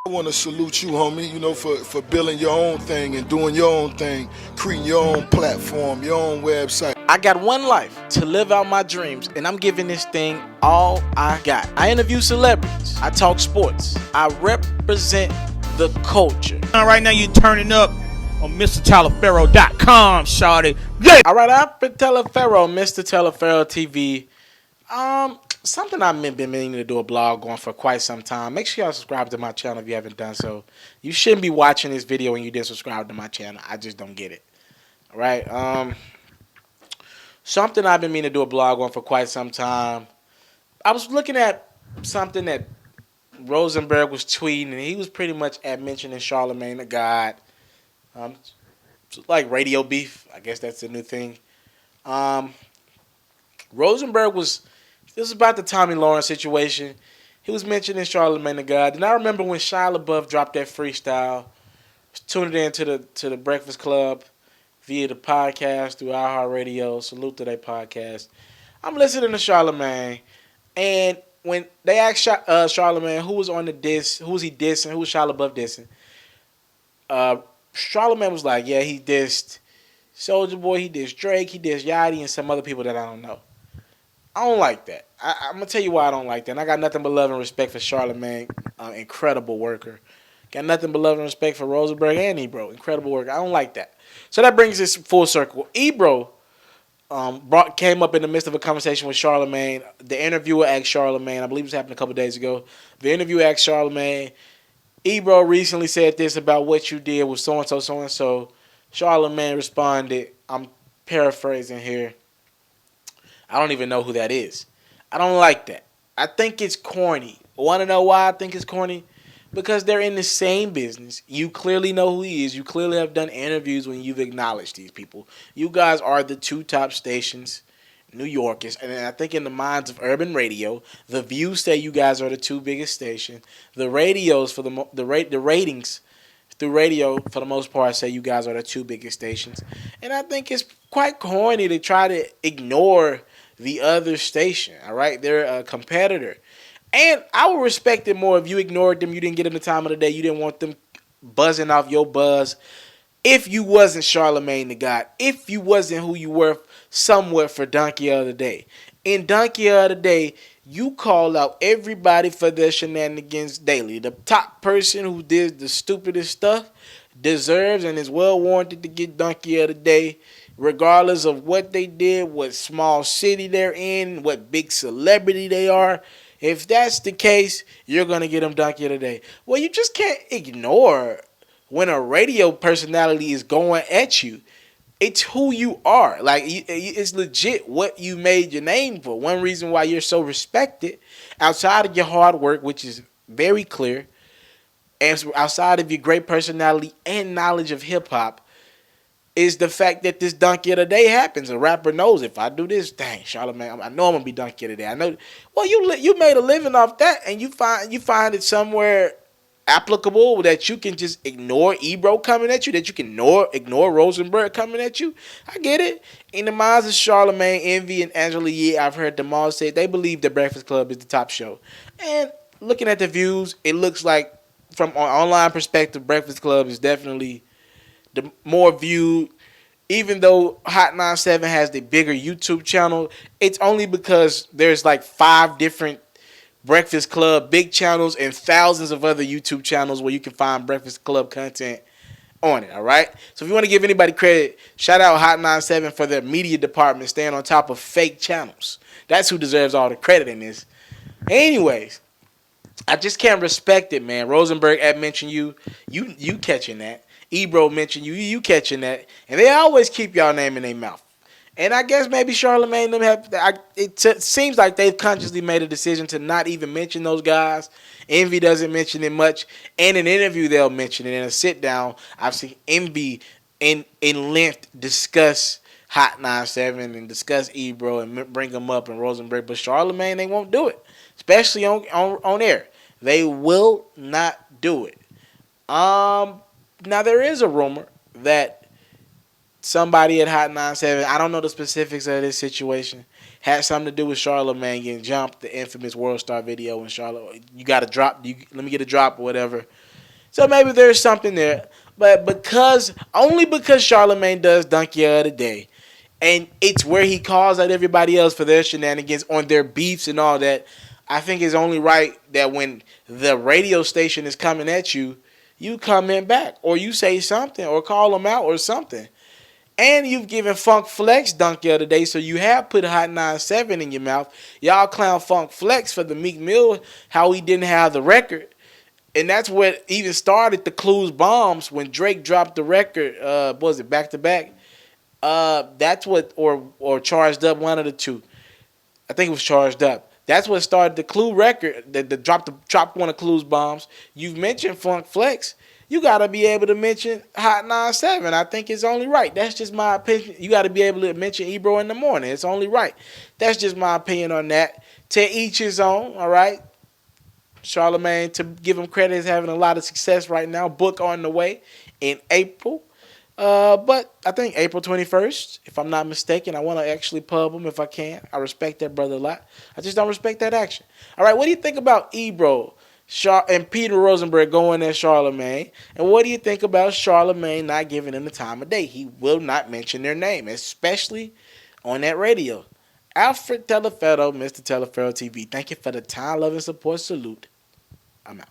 I want to salute you, homie, for building your own thing and doing your own thing, creating your own platform, your own website. I got one life to live out my dreams, and I'm giving this thing all I got. I interview celebrities. I talk sports. I represent the culture. Right now, you're turning up on MrTalaferro.com, shawty. Yeah. All right, I'm Teleferro, Mr. Teleferro TV. Something I've been meaning to do a blog on for quite some time. Make sure y'all subscribe to my channel if you haven't done so. You shouldn't be watching this video when you didn't subscribe to my channel. I just don't get it. All right. Something I've been meaning to do a blog on for quite some time. I was looking at something that Rosenberg was tweeting, and he was pretty much mentioning Charlamagne the God. Like radio beef. I guess that's the new thing. Rosenberg was... This was about the Tommy Lawrence situation. He was mentioning Charlamagne the God. And I remember when Shia LaBeouf dropped that freestyle, tuned in to the Breakfast Club via the podcast through iHeartRadio. Salute to their podcast. I'm listening to Charlamagne, and when they asked Charlamagne who was on the diss, who was he dissing, who was Shia LaBeouf dissing, Charlamagne was like, yeah, he dissed Soulja Boy, he dissed Drake, he dissed Yachty, and some other people that I don't know. I don't like that. I'm going to tell you why I don't like that. And I got nothing but love and respect for Charlamagne, incredible worker. Got nothing but love and respect for Rosenberg and Ebro, incredible worker. I don't like that. So that brings us full circle. Ebro came up in the midst of a conversation with Charlamagne. The interviewer asked Charlamagne, I believe this happened a couple days ago. The interviewer asked Charlamagne, Ebro recently said this about what you did with so-and-so, so-and-so. Charlamagne responded, I'm paraphrasing here, I don't even know who that is. I don't like that. I think it's corny. Want to know why I think it's corny? Because they're in the same business. You clearly know who he is. You clearly have done interviews when you've acknowledged these people. You guys are the two top stations, New Yorkers. And I think in the minds of urban radio, the views say you guys are the two biggest stations. The radios, for the ratings through radio, for the most part, say you guys are the two biggest stations. And I think it's quite corny to try to ignore the other station, all right? They're a competitor. And I would respect it more if you ignored them, you didn't get them the time of the day, you didn't want them buzzing off your buzz. If you wasn't Charlamagne the God, if you wasn't who you were somewhat for Donkey of the Day. In Donkey of the Day, you call out everybody for their shenanigans daily. The top person who did the stupidest stuff deserves and is well warranted to get Donkey of the Day, regardless of what they did, what small city they're in, what big celebrity they are. If that's the case, you're going to get them Donkey of the Day. Well, you just can't ignore when a radio personality is going at you. It's who you are. Like, it's legit what you made your name for. One reason why you're so respected, outside of your hard work, which is very clear, and outside of your great personality and knowledge of hip-hop, is the fact that this Donkey of the Day happens. A rapper knows, if I do this, dang, Charlamagne, I know I'm gonna be Donkey of the Day. I know. Well, you made a living off that, and you find it somewhere applicable that you can just ignore Ebro coming at you, that you can ignore Rosenberg coming at you. I get it. In the minds of Charlamagne, Envy, and Angela Yee, I've heard them all say they believe the Breakfast Club is the top show. And looking at the views, it looks like from an online perspective, Breakfast Club is definitely the more viewed. Even though Hot 97 has the bigger YouTube channel, it's only because there's like 5 different Breakfast Club big channels and thousands of other YouTube channels where you can find Breakfast Club content on it, all right? So if you want to give anybody credit, shout out Hot 97 for their media department staying on top of fake channels. That's who deserves all the credit in this. Anyways, I just can't respect it, man. Rosenberg mentioned you catching that. Ebro mentioned you catching that. And they always keep y'all name in their mouth. And I guess maybe Charlamagne them it seems like they've consciously made a decision to not even mention those guys. Envy doesn't mention it much. In an interview, they'll mention it. In a sit-down, I've seen Envy in length discuss Hot 97 and discuss Ebro and bring them up and Rosenberg. But Charlamagne, they won't do it, especially on air. They will not do it. Now, there is a rumor that somebody at Hot 97, I don't know the specifics of this situation, had something to do with Charlamagne getting jumped, the infamous World Star video. And Charlamagne, you got to drop, let me get a drop or whatever. So maybe there's something there. But only because Charlamagne does Donkey of the Day, and it's where he calls out everybody else for their shenanigans on their beefs and all that, I think it's only right that when the radio station is coming at you, you comment back or you say something or call them out or something. And you've given Funk Flex Donkey of the Day, so you have put Hot 97 in your mouth. Y'all clown Funk Flex for the Meek Mill, how he didn't have the record. And that's what even started the Clues bombs when Drake dropped the record. What was it, back to back? That's what, or Charged Up, one of the two. I think it was Charged Up. That's what started the Clue record. The dropped one of Clues bombs. You've mentioned Funk Flex. You got to be able to mention Hot 97. I think it's only right. That's just my opinion. You got to be able to mention Ebro in the morning. It's only right. That's just my opinion on that. To each his own, all right? Charlamagne, to give him credit, is having a lot of success right now. Book on the way in April. But I think April 21st, if I'm not mistaken. I want to actually pub him if I can. I respect that brother a lot. I just don't respect that action. All right, what do you think about Ebro and Peter Rosenberg going at Charlamagne? And what do you think about Charlamagne not giving them the time of day? He will not mention their name, especially on that radio. Alfred Teleferro, Mr. Teleferro TV. Thank you for the time, love, and support. Salute. I'm out.